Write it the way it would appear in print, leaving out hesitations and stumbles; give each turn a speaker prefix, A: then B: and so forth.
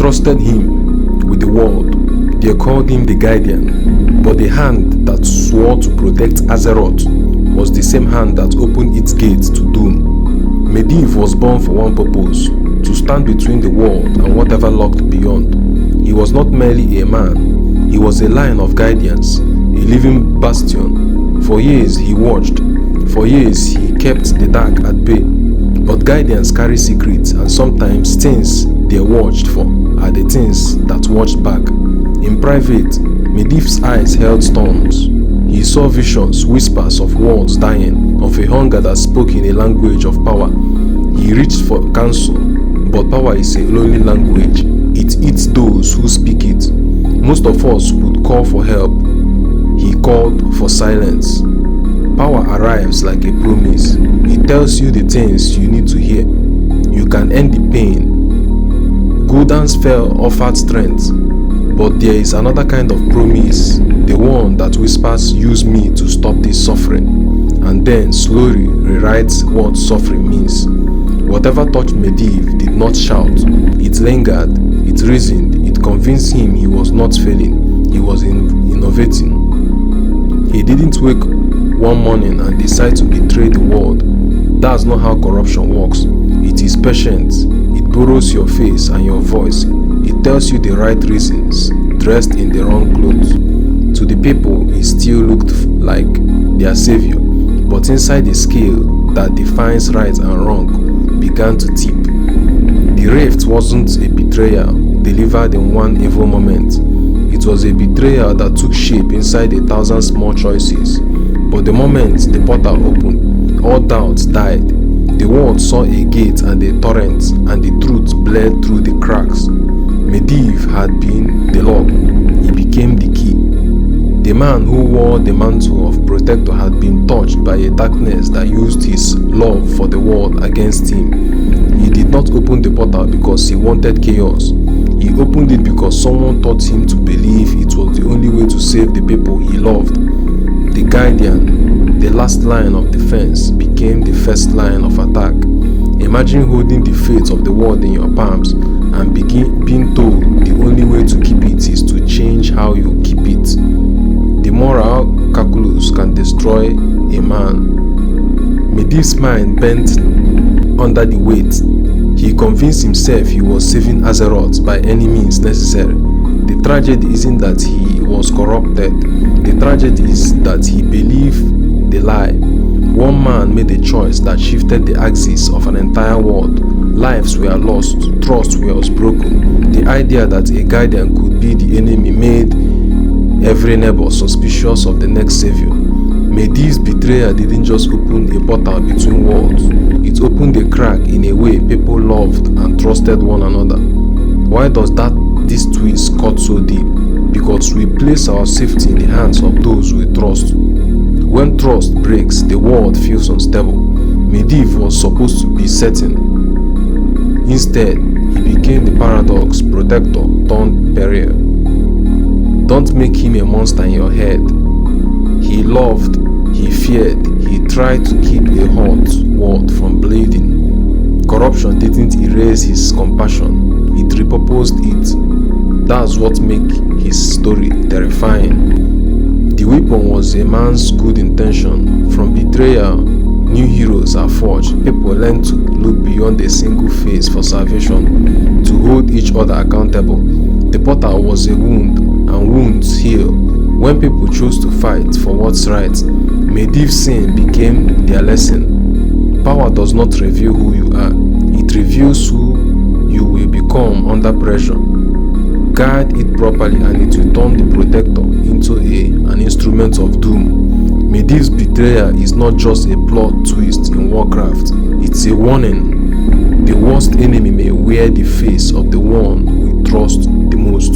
A: trusted him with the world. They called him the Guardian, but the hand that swore to protect Azeroth was the same hand that opened its gates to doom. Medivh was born for one purpose: to stand between the world and whatever lurked beyond. He was not merely a man, he was a line of guardians, a living bastion. For years he watched, for years he kept the dark at bay. But guardians carry secrets, and sometimes things they watched for are the things that watched back. In private, Medivh's eyes held storms. He saw visions, whispers of worlds dying, of a hunger that spoke in a language of power. He reached for counsel, but power is a lonely language. It eats those who speak it. Most of us would call for help. He called for silence. Power arrives like a promise. It tells you the things you need to hear. You can end the pain. Gul'dan's spell offered strength, but there is another kind of promise, the one that whispers, "Use me to stop this suffering," and then slowly rewrites what suffering means. Whatever touched Medivh did not shout. It lingered, it reasoned, it convinced him he was not failing, he was innovating. He didn't wake one morning and decide to betray the world. That's not how corruption works. It is patient. It borrows your face and your voice. It tells you the right reasons, dressed in the wrong clothes. To the people, he still looked like their savior, but inside the scale that defines right and wrong began to tip. The rift wasn't a betrayal delivered in one evil moment. It was a betrayal that took shape inside 1,000 small choices. But the moment the portal opened, all doubts died. The world saw a gate and a torrent, and the truth bled through the cracks. Medivh had been the lock. He became the key. The man who wore the mantle of protector had been touched by a darkness that used his love for the world against him. He did not open the portal because he wanted chaos. He opened it because someone taught him to believe it was the only way to save the people he loved. The Guardian, the last line of defense, became the first line of attack. Imagine holding the fate of the world in your palms and being told the only way to keep it is to change how you keep it. The moral calculus can destroy a man. Medivh's mind bent under the weight. He convinced himself he was saving Azeroth by any means necessary. The tragedy isn't that he was corrupted. The tragedy is that he believed the lie. One man made a choice that shifted the axis of an entire world. Lives were lost, trust was broken. The idea that a guardian could be the enemy made every neighbor suspicious of the next savior. Medivh's betrayal didn't just open a portal between worlds. It opened a crack in a way people loved and trusted one another. Why does this twist cut so deep? Because we place our safety in the hands of those we trust. When trust breaks, the world feels unstable. Medivh was supposed to be certain. Instead, he became the paradox protector turned pariah. Don't make him a monster in your head. He loved, he feared, he tried to keep a hot world from bleeding. Corruption didn't erase his compassion, it repurposed it. That's what makes his story terrifying. The weapon was a man's good intention. From betrayal, new heroes are forged. People learn to look beyond a single face for salvation, to hold each other accountable. The portal was a wound, and wounds heal. When people chose to fight for what's right, Medivh's sin became their lesson. Power does not reveal who you are, it reveals who you will become under pressure. Guard it properly and it will turn the protector into an instrument of doom. Medivh's betrayal is not just a plot twist in Warcraft, it's a warning. The worst enemy may wear the face of the one we trust the most.